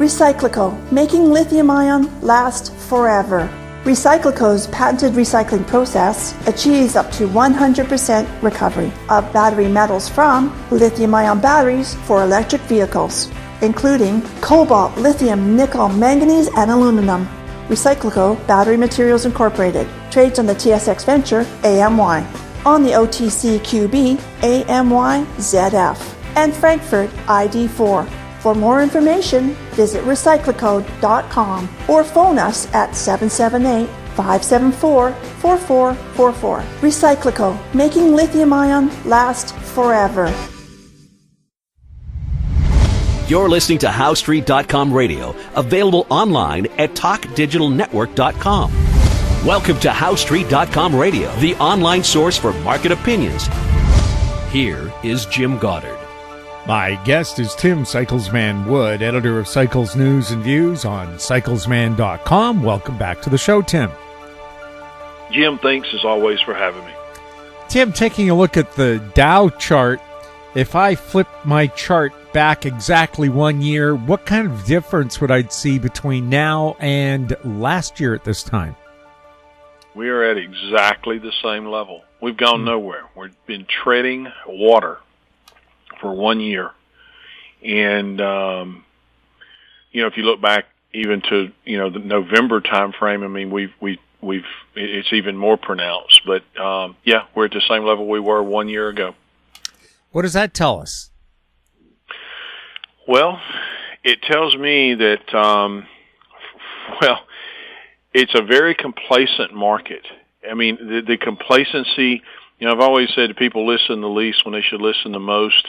Recyclico, making lithium-ion last forever. Recyclico's patented recycling process achieves up to 100% recovery of battery metals from lithium-ion batteries for electric vehicles, including cobalt, lithium, nickel, manganese, and aluminum. Recyclico Battery Materials Incorporated trades on the TSX Venture AMY, on the OTCQB AMYZF, and Frankfurt ID4. For more information, visit recyclico.com or phone us at 778-574-4444. Recyclico, making lithium-ion last forever. You're listening to HowStreet.com radio, available online at TalkDigitalNetwork.com. Welcome to HowStreet.com radio, the online source for market opinions. Here is Jim Goddard. My guest is Tim Cyclesman Wood, editor of Cycles News and Views on cyclesman.com. Welcome back to the show, Tim. Jim, thanks as always for having me. Tim, taking a look at the Dow chart, if I flip my chart back exactly 1 year, what kind of difference would I see between now and last year at this time? We are at exactly the same level. We've gone nowhere. We've been treading water for 1 year. And, if you look back even to, the November time frame, I mean, it's even more pronounced. But, we're at the same level we were 1 year ago. What does that tell us? Well, it tells me that, it's a very complacent market. I mean, the complacency, I've always said to people, listen the least when they should listen the most.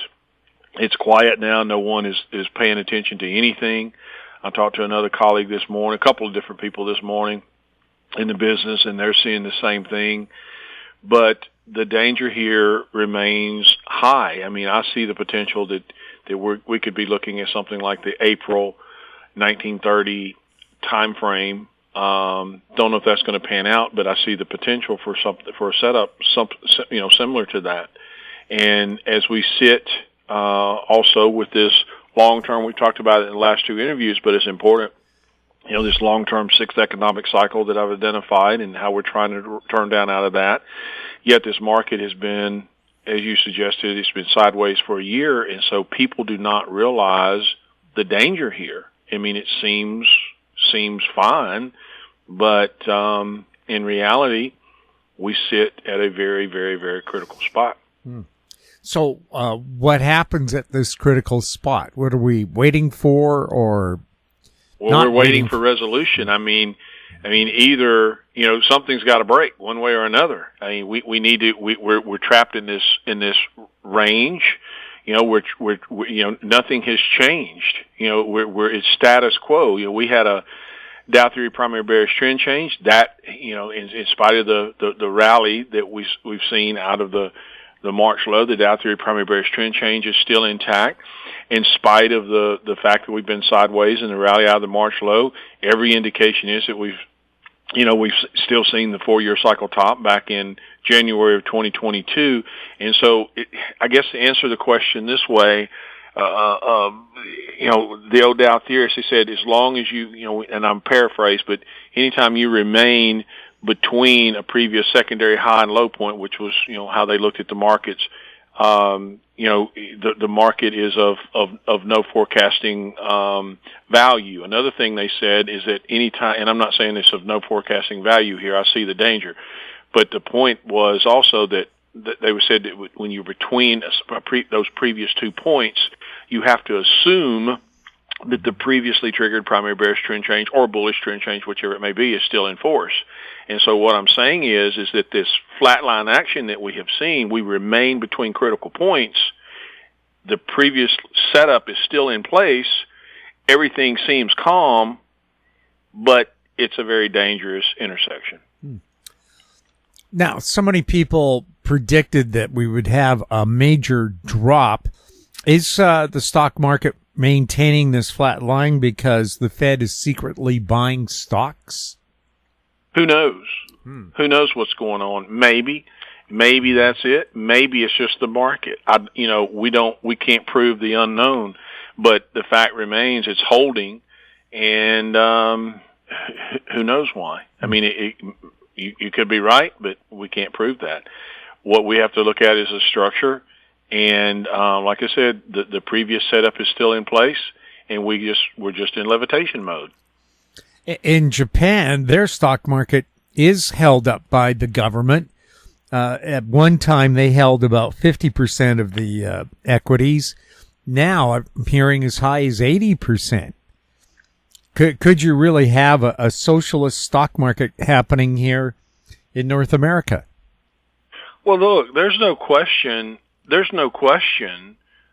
It's quiet now. No one is paying attention to anything. I talked to another colleague this morning, a couple of different people this morning in the business, and they're seeing the same thing. But the danger here remains high. I mean, I see the potential that we could be looking at something like the April 1930 time frame. Don't know if that's going to pan out, but I see the potential for a setup, similar to that. And as we sit, also with this long-term, we talked about it in the last two interviews, but it's important, this long-term sixth economic cycle that I've identified and how we're trying to turn down out of that. Yet this market has been, as you suggested, it's been sideways for a year, and so people do not realize the danger here. I mean, it seems fine, but in reality, we sit at a very, very, very critical spot. So what happens at this critical spot? What are we waiting for, or we're waiting for resolution? I mean, either something's got to break one way or another. I mean, we need to. We're trapped in this range. Nothing has changed. It's status quo. We had a Dow 3 primary bearish trend change that, in spite of the rally that we've seen out of the March low, the Dow 3 primary bearish trend change is still intact. In spite of the fact that we've been sideways in the rally out of the March low, every indication is that we've still seen the 4-year cycle top back in January of 2022. And so I guess to answer the question this way, the old Dow theorist, he said, as long as you, and I'm paraphrased, but anytime you remain between a previous secondary high and low point, which was, how they looked at the markets, the market is of no forecasting value. Another thing they said is that any time, and I'm not saying this of no forecasting value here, I see the danger, but the point was also that they said that when you're between those previous 2 points, you have to assume that the previously triggered primary bearish trend change or bullish trend change, whichever it may be, is still in force. And so what I'm saying is that this flatline action that we have seen, we remain between critical points. The previous setup is still in place. Everything seems calm, but it's a very dangerous intersection. Now, so many people predicted that we would have a major drop. Is the stock market maintaining this flat line because the Fed is secretly buying stocks? Who knows? Who knows what's going on? Maybe that's it. Maybe it's just the market. We can't prove the unknown, but the fact remains it's holding. and who knows why? I mean, you could be right, but we can't prove that. What we have to look at is the structure, and like I said, the previous setup is still in place, and we're just in levitation mode. In Japan, their stock market is held up by the government. At one time, they held about 50% of the equities. Now, I'm hearing as high as 80%. Could you really have a socialist stock market happening here in North America? Well, look, there's no question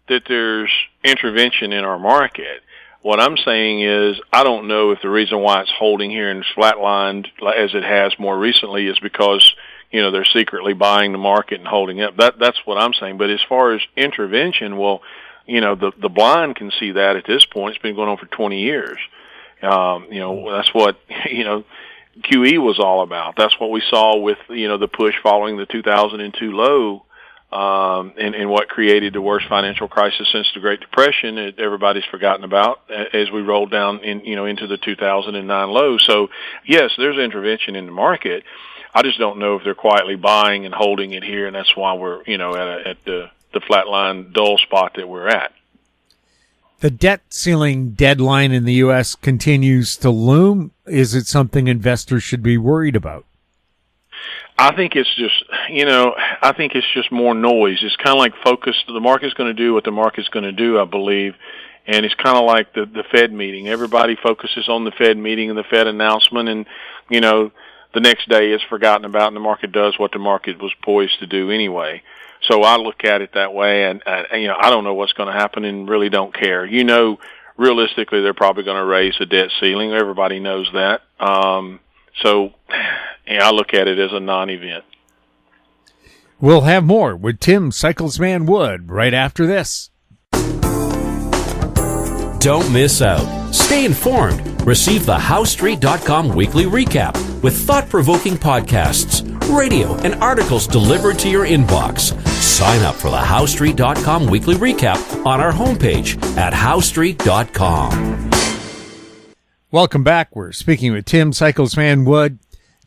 that there's intervention in our market. What I'm saying is I don't know if the reason why it's holding here and it's flatlined as it has more recently is because, they're secretly buying the market and holding up. That's what I'm saying. But as far as intervention, well, the blind can see that at this point. It's been going on for 20 years. That's what, QE was all about. That's what we saw with, the push following the 2002 low, and what created the worst financial crisis since the Great Depression that everybody's forgotten about as we rolled down into the 2009 low. So yes, there's intervention in the market. I just don't know if they're quietly buying and holding it here, and that's why we're, at the flatline dull spot that we're at. The debt ceiling deadline in the U.S. continues to loom. Is it something investors should be worried about? I think it's just more noise. It's kind of like focus. The market's going to do what the market's going to do, I believe. And it's kind of like the Fed meeting. Everybody focuses on the Fed meeting and the Fed announcement, and, the next day it's forgotten about, and the market does what the market was poised to do anyway. So I look at it that way, and I don't know what's going to happen and really don't care. Realistically, they're probably going to raise the debt ceiling. Everybody knows that. So I look at it as a non-event. We'll have more with Tim Cyclesman Wood right after this. Don't miss out. Stay informed. Receive the HowStreet.com weekly recap with thought-provoking podcasts, radio, and articles delivered to your inbox. Sign up for the HowStreet.com weekly recap on our homepage at HowStreet.com. Welcome back. We're speaking with Tim Cyclesman Wood.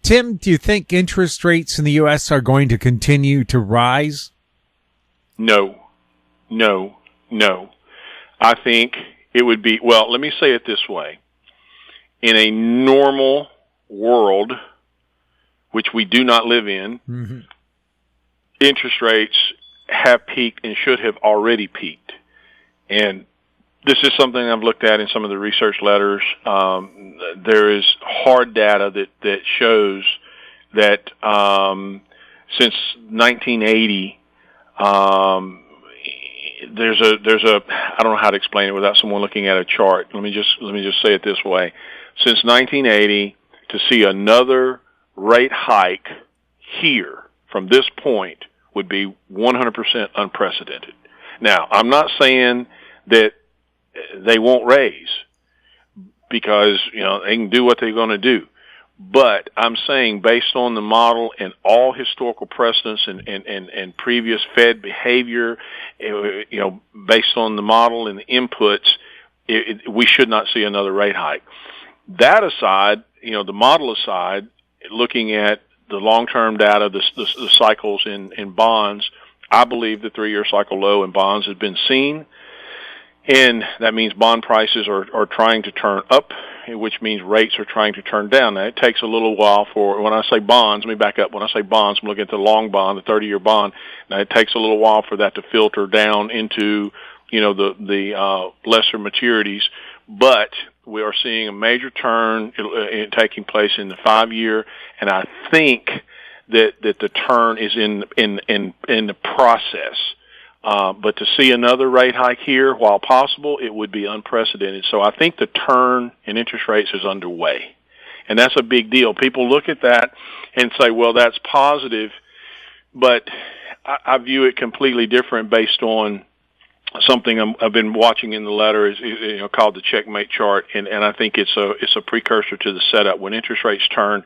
Tim, do you think interest rates in the U.S. are going to continue to rise? No. I think it would be, let me say it this way. In a normal world, which we do not live in, interest rates have peaked and should have already peaked. And this is something I've looked at in some of the research letters. There is hard data that shows that since 1980, there's a I don't know how to explain it without someone looking at a chart. Let me just say it this way. Since 1980, to see another rate hike here from this point would be 100% unprecedented. Now, I'm not saying that they won't raise because, they can do what they're going to do. But I'm saying based on the model and all historical precedents and previous Fed behavior, based on the model and the inputs, we should not see another rate hike. That aside, the model aside, looking at the long-term data, the cycles in bonds, I believe the 3-year cycle low in bonds has been seen. And that means bond prices are trying to turn up, which means rates are trying to turn down. Now, it takes a little while when I say bonds, let me back up. When I say bonds, I'm looking at the long bond, the 30-year bond. Now, it takes a little while for that to filter down into, the lesser maturities. But we are seeing a major turn taking place in the 5-year, and I think that the turn is in the process. But to see another rate hike here, while possible, it would be unprecedented. So I think the turn in interest rates is underway. And that's a big deal. People look at that and say, well, that's positive. But I view it completely different based on something I've been watching in the letter is called the checkmate chart. And I think it's a precursor to the setup when interest rates turn.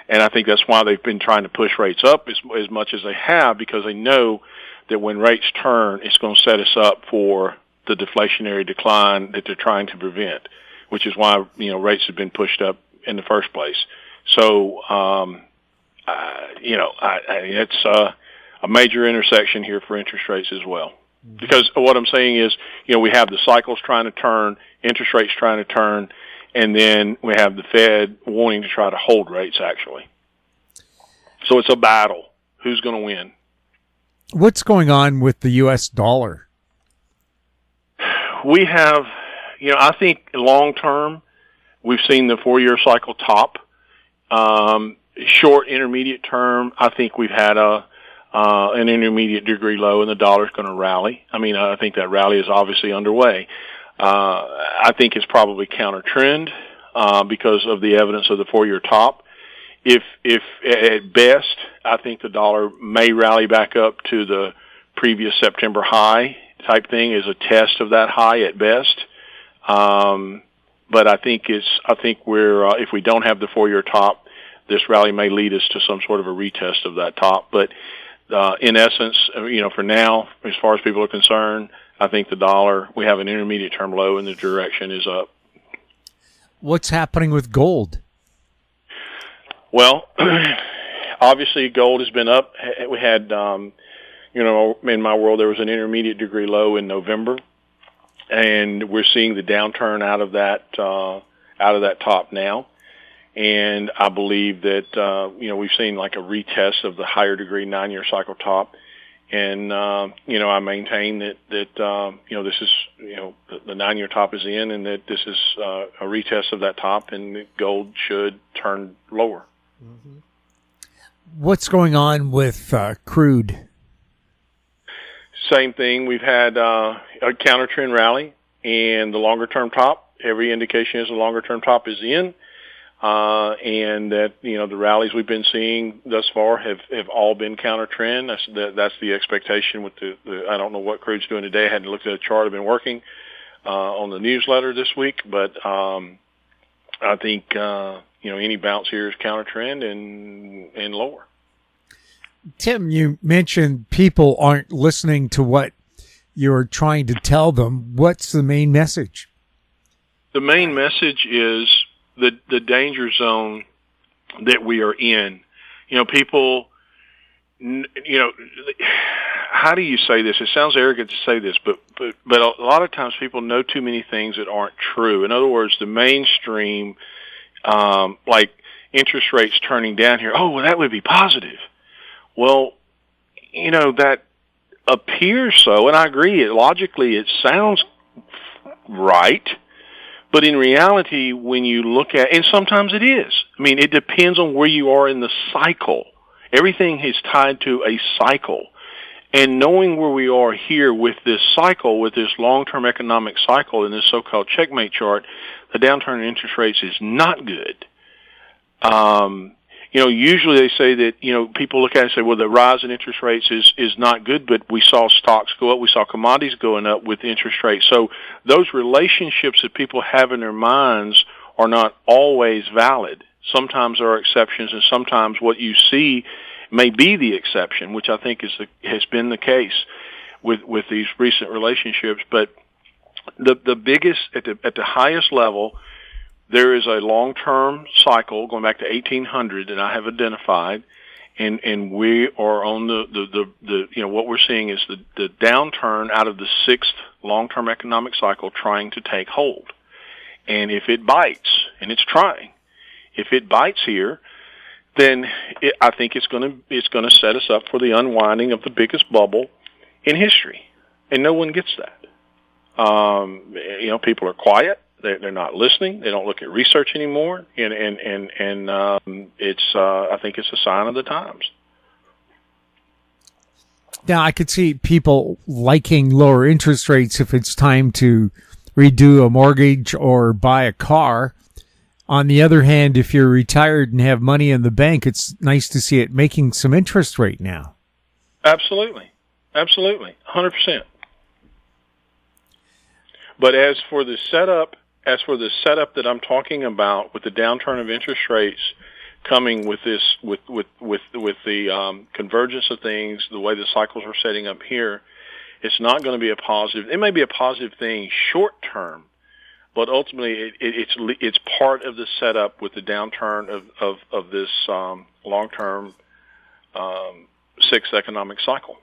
And I think that's why they've been trying to push rates up as much as they have, because they know that when rates turn, it's going to set us up for the deflationary decline that they're trying to prevent. which is why rates have been pushed up in the first place. So it's a major intersection here for interest rates as well. Because what I'm saying is, we have the cycles trying to turn, interest rates trying to turn, and then we have the Fed wanting to try to hold rates, actually. So it's a battle. Who's going to win? What's going on with the U.S. dollar? We have, I think long term, we've seen the 4-year cycle top. Short, intermediate term, I think we've had an intermediate degree low, and the dollar's going to rally. I mean, I think that rally is obviously underway. I think it's probably counter trend because of the evidence of the 4-year top. If at best, I think the dollar may rally back up to the previous September high type thing as a test of that high at best. But I think we're if we don't have the 4-year top, this rally may lead us to some sort of a retest of that top. But in essence, for now, as far as people are concerned, I think the dollar, we have an intermediate term low and the direction is up. What's happening with gold? Well, obviously gold has been up. We had, in my world, there was an intermediate degree low in November, and we're seeing the downturn out of that top now. And I believe that, we've seen like a retest of the higher degree 9-year cycle top. And, I maintain that this is, the 9-year top is in, and that this is a retest of that top, and gold should turn lower. Mm-hmm. What's going on with crude? Same thing. We've had a counter trend rally, and the longer term top, every indication is the longer term top is in. And that, the rallies we've been seeing thus far have all been counter trend. That's the expectation with the I don't know what crude's doing today. I hadn't looked at the chart. I've been working, on the newsletter this week, but, I think, any bounce here is counter trend and lower. Tim, you mentioned people aren't listening to what you're trying to tell them. What's the main message? The main message is the danger zone that we are in. People, how do you say this? It sounds arrogant to say this, but a lot of times people know too many things that aren't true. In other words, the mainstream, like interest rates turning down here, oh, well, that would be positive. Well, that appears so, and I agree. Logically, it sounds right. But in reality, when you look at, and sometimes it is. I mean, it depends on where you are in the cycle. Everything is tied to a cycle. And knowing where we are here with this cycle, with this long-term economic cycle in this so-called checkmate chart, the downturn in interest rates is not good. Usually they say that, people look at it and say, well, the rise in interest rates is not good, but we saw stocks go up, we saw commodities going up with interest rates. So those relationships that people have in their minds are not always valid. Sometimes there are exceptions, and sometimes what you see may be the exception, which I think has been the case with these recent relationships. But the biggest, at the highest level, there is a long-term cycle going back to 1800 that I have identified, and we are on the what we're seeing is the downturn out of the 6th long-term economic cycle trying to take hold. And if it bites, and it's trying, if it bites here, then I think it's going to set us up for the unwinding of the biggest bubble in history, and no one gets that. People are quiet. They're not listening. They don't look at research anymore, and it's I think it's a sign of the times. Now, I could see people liking lower interest rates if it's time to redo a mortgage or buy a car. On the other hand, if you're retired and have money in the bank, it's nice to see it making some interest rate now. Absolutely, 100%. But as for the setup that I'm talking about, with the downturn of interest rates coming with this, with the convergence of things, the way the cycles are setting up here, it's not going to be a positive. It may be a positive thing short term, but ultimately it's part of the setup with the downturn of this long-term sixth economic cycle.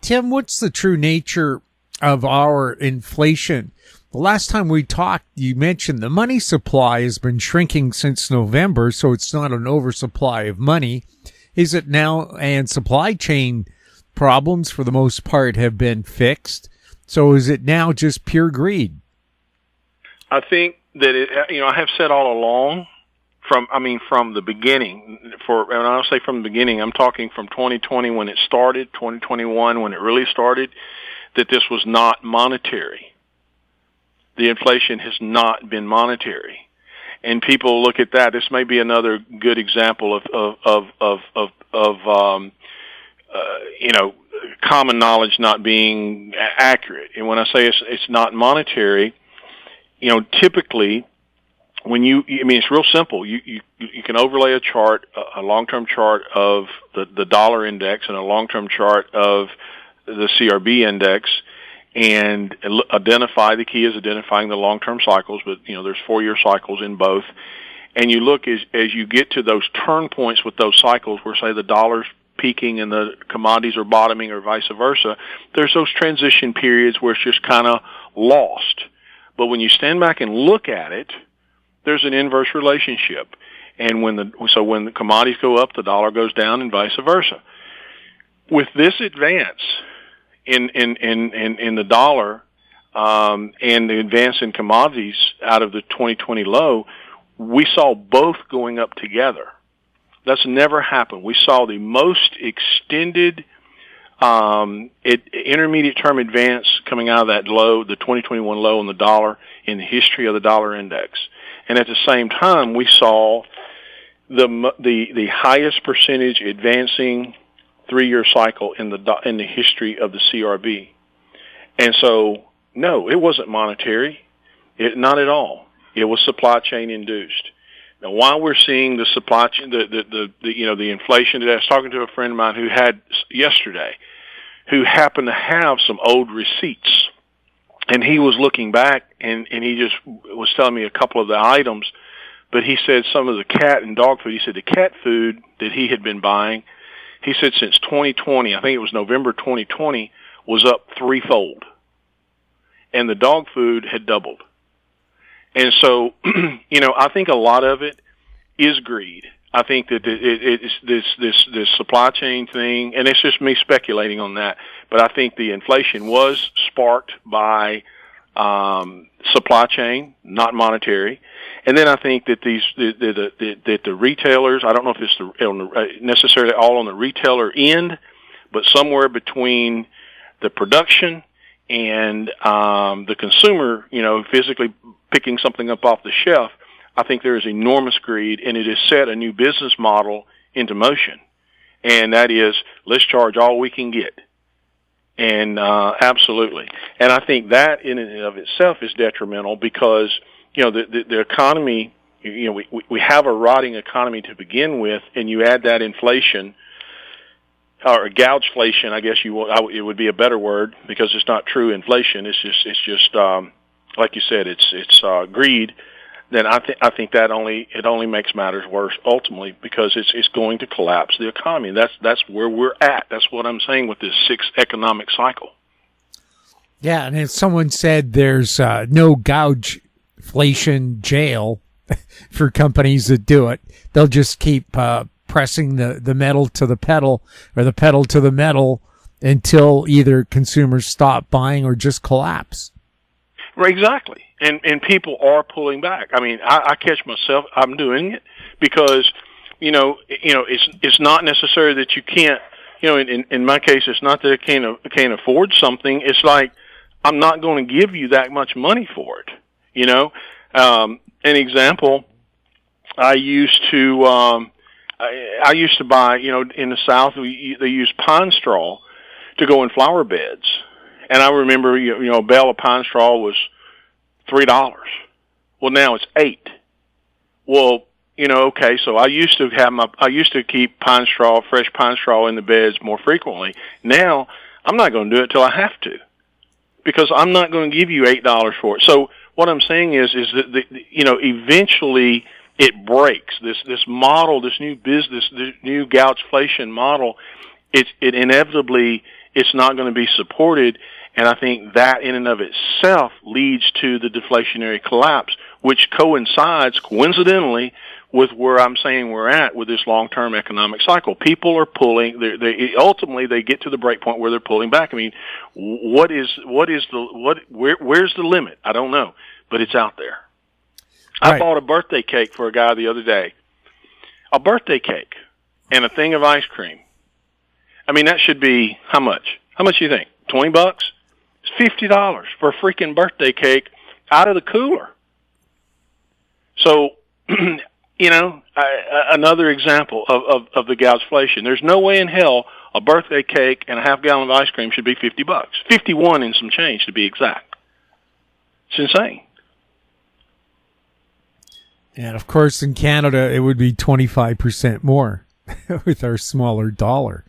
Tim, what's the true nature of our inflation? The last time we talked, you mentioned the money supply has been shrinking since November, so it's not an oversupply of money. Is it now? And supply chain problems, for the most part, have been fixed. So is it now just pure greed? I think that I have said all along, from the beginning. And I'll say from the beginning, I'm talking from 2020 when it started, 2021 when it really started, that this was not monetary. The inflation has not been monetary, and people look at that. This may be another good example of common knowledge not being accurate. And when I say it's not monetary, typically when it's real simple. You can overlay a chart, a long-term chart of the dollar index and a long-term chart of the CRB index, and identify, the key is identifying the long-term cycles, but there's 4-year cycles in both. And you look as you get to those turn points with those cycles where, say, the dollar's peaking and the commodities are bottoming or vice versa, there's those transition periods where it's just kind of lost. But when you stand back and look at it, there's an inverse relationship. And when the commodities go up, the dollar goes down and vice versa. With this advance in the dollar and the advance in commodities out of the 2020 low, we saw both going up together. That's never happened. We saw the most extended intermediate term advance coming out of that low, the 2021 low in the dollar, in the history of the dollar index. And at the same time, we saw the highest percentage advancing 3-year cycle in the history of the CRB. And so, no, it wasn't monetary. Not at all. It was supply chain induced. Now, while we're seeing the supply chain, the inflation today, I was talking to a friend of mine who happened to have some old receipts, and he was looking back and he just was telling me a couple of the items, but he said some of the cat and dog food. He said the cat food that he had been buying, he said since 2020, I think it was November 2020, was up threefold, and the dog food had doubled. And so, I think a lot of it is greed. I think that it's this supply chain thing, and it's just me speculating on that. But I think the inflation was sparked by supply chain, not monetary. And then I think that the retailers, I don't know if it's necessarily all on the retailer end, but somewhere between the production and the consumer, physically picking something up off the shelf, I think there is enormous greed, and it has set a new business model into motion. And that is, let's charge all we can get. And absolutely. And I think that in and of itself is detrimental because, the economy, we have a rotting economy to begin with, and you add that inflation, or gougeflation, I guess it would be a better word, because it's not true inflation. It's just like you said, it's greed. Then I think that it only makes matters worse ultimately, because it's going to collapse the economy. That's where we're at. That's what I'm saying with this sixth economic cycle. Yeah, and as someone said, there's no gougeflation jail for companies that do it. They'll just keep pressing the metal to the pedal, or the pedal to the metal, until either consumers stop buying or just collapse. Right, exactly. And people are pulling back. I mean, I catch myself, I'm doing it because, it's not necessary that you can't, in my case, it's not that I can't afford something. It's like, I'm not going to give you that much money for it. An example, I used to buy, in the South, they use pine straw to go in flower beds. And I remember, a bale of pine straw was $3. Well, now it's $8. Well, okay, so I used to keep fresh pine straw in the beds more frequently. Now, I'm not going to do it till I have to, because I'm not going to give you $8 for it. So what I'm saying is that eventually it breaks. This model, this new business, this new gougeflation model, it inevitably it's not going to be supported, and I think that in and of itself leads to the deflationary collapse, which coincides coincidentally with where I'm saying we're at with this long-term economic cycle. People are pulling. They ultimately they get to the break point where they're pulling back. I mean, where's the limit? I don't know, but it's out there. Right. I bought a birthday cake for a guy the other day. A birthday cake and a thing of ice cream. I mean, that should be how much? How much do you think? $20? It's $50 for a freaking birthday cake out of the cooler. So, another example of the gougeflation. There's no way in hell a birthday cake and a half gallon of ice cream should be $50. 51 and some change to be exact. It's insane. And of course, in Canada, it would be 25% more with our smaller dollar.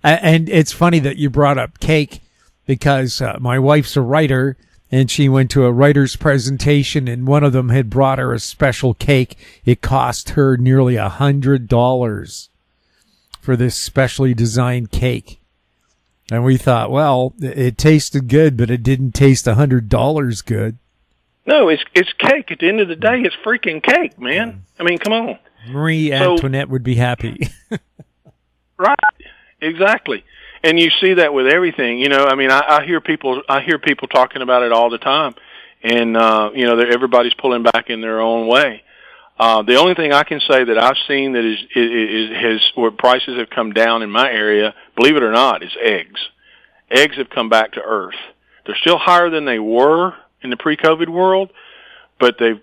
And it's funny that you brought up cake because my wife's a writer and she went to a writer's presentation and one of them had brought her a special cake. It cost her nearly $100 for this specially designed cake. And we thought, well, it tasted good, but it didn't taste $100 good. No, it's cake. At the end of the day, it's freaking cake, man. I mean, come on. Marie Antoinette would be happy. Right. Exactly. And you see that with everything. I mean, I hear people talking about it all the time. And, everybody's pulling back in their own way. The only thing I can say that I've seen that is where prices have come down in my area, believe it or not, is eggs. Eggs have come back to earth. They're still higher than they were in the pre-COVID world, but they've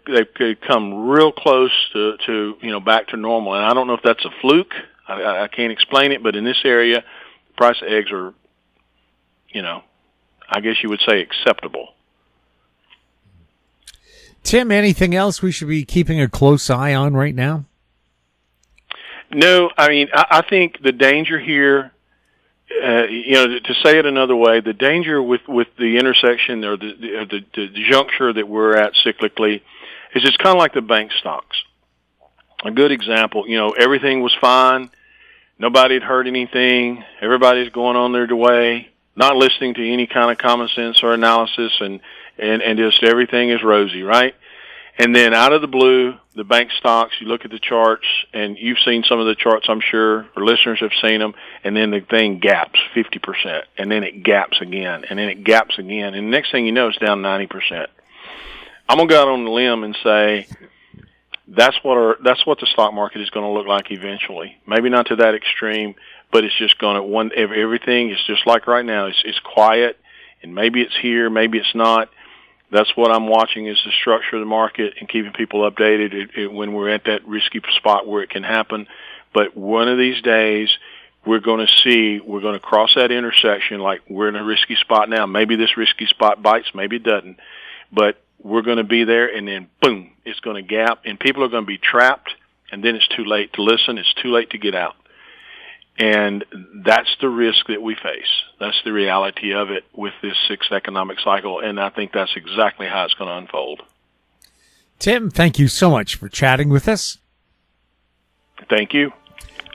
come real close to back to normal. And I don't know if that's a fluke. I can't explain it, but in this area, the price of eggs are, I guess you would say acceptable. Tim, anything else we should be keeping a close eye on right now? No, I mean, I think the danger here, to say it another way, the danger with the intersection or the juncture that we're at cyclically is it's kind of like the bank stocks. A good example, everything was fine. Nobody had heard anything. Everybody's going on their way, not listening to any kind of common sense or analysis, and just everything is rosy, right? And then out of the blue, the bank stocks, you look at the charts, and you've seen some of the charts, I'm sure, or listeners have seen them, and then the thing gaps 50%, and then it gaps again, and then it gaps again, and the next thing you know, it's down 90%. I'm going to go out on the limb and say that's what the stock market is going to look like eventually. Maybe not to that extreme, but it's just going to everything is just like right now. It's quiet, and maybe it's here, maybe it's not. That's what I'm watching is the structure of the market and keeping people updated when we're at that risky spot where it can happen. But one of these days, we're going to cross that intersection like we're in a risky spot now. Maybe this risky spot bites, maybe it doesn't. But we're going to be there, and then, boom, it's going to gap, and people are going to be trapped, and then it's too late to listen. It's too late to get out. And that's the risk that we face. That's the reality of it with this sixth economic cycle, and I think that's exactly how it's going to unfold. Tim, thank you so much for chatting with us. Thank you.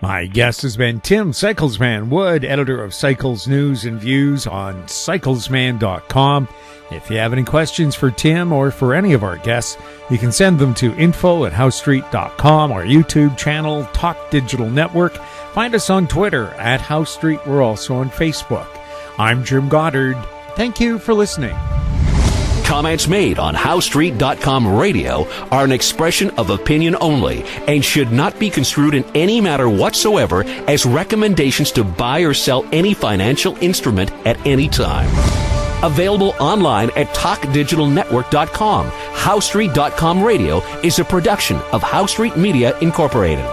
My guest has been Tim Cyclesman Wood, editor of Cycles News and Views on cyclesman.com. If you have any questions for Tim or for any of our guests, you can send them to info@housestreet.com, our YouTube channel, Talk Digital Network. Find us on Twitter @HouseStreet. We're also on Facebook. I'm Jim Goddard. Thank you for listening. Comments made on HouseStreet.com radio are an expression of opinion only and should not be construed in any matter whatsoever as recommendations to buy or sell any financial instrument at any time. Available online at TalkDigitalNetwork.com. HouseStreet.com radio is a production of House Street Media Incorporated.